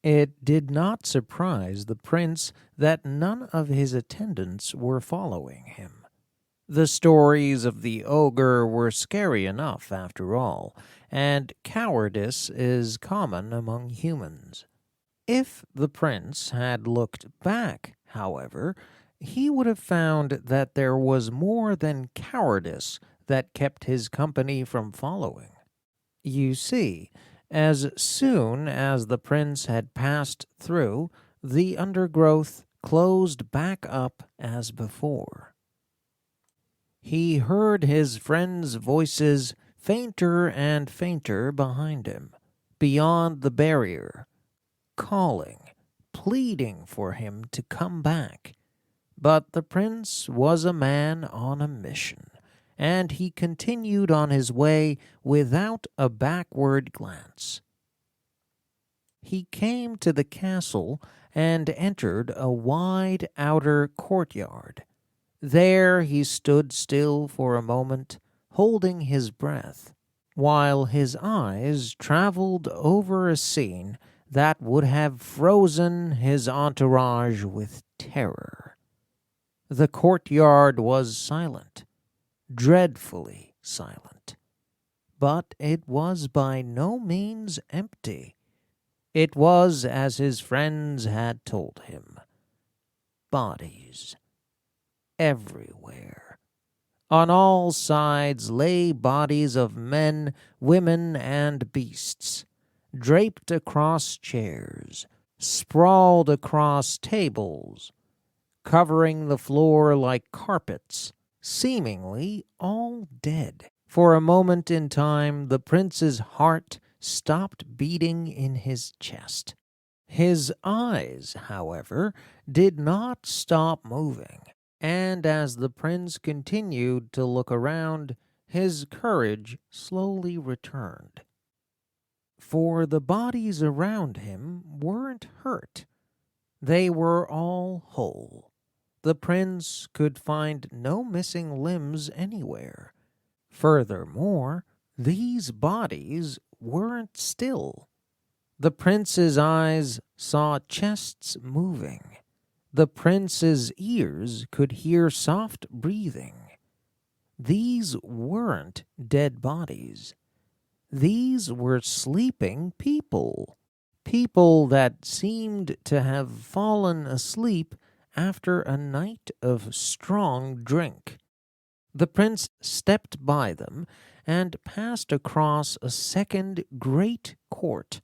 It did not surprise the prince that none of his attendants were following him. The stories of the ogre were scary enough, after all, and cowardice is common among humans. If the prince had looked back, however, he would have found that there was more than cowardice that kept his company from following. You see, as soon as the prince had passed through, the undergrowth closed back up as before. He heard his friends' voices fainter and fainter behind him, beyond the barrier, calling, pleading for him to come back. But the prince was a man on a mission, and he continued on his way without a backward glance. He came to the castle and entered a wide outer courtyard. There he stood still for a moment, holding his breath, while his eyes traveled over a scene that would have frozen his entourage with terror. The courtyard was silent, dreadfully silent. But it was by no means empty. It was as his friends had told him. Bodies everywhere. On all sides lay bodies of men, women, and beasts, draped across chairs, sprawled across tables, covering the floor like carpets, seemingly all dead. For a moment in time, the prince's heart stopped beating in his chest. His eyes, however, did not stop moving, and as the prince continued to look around, his courage slowly returned. For the bodies around him weren't hurt. They were all whole. The prince could find no missing limbs anywhere. Furthermore, these bodies weren't still. The prince's eyes saw chests moving. The prince's ears could hear soft breathing. These weren't dead bodies. These were sleeping people. People that seemed to have fallen asleep after a night of strong drink. The prince stepped by them and passed across a second great court.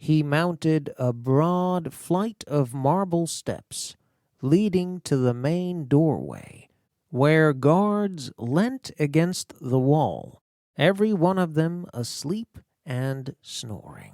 He mounted a broad flight of marble steps leading to the main doorway, where guards leant against the wall, every one of them asleep and snoring.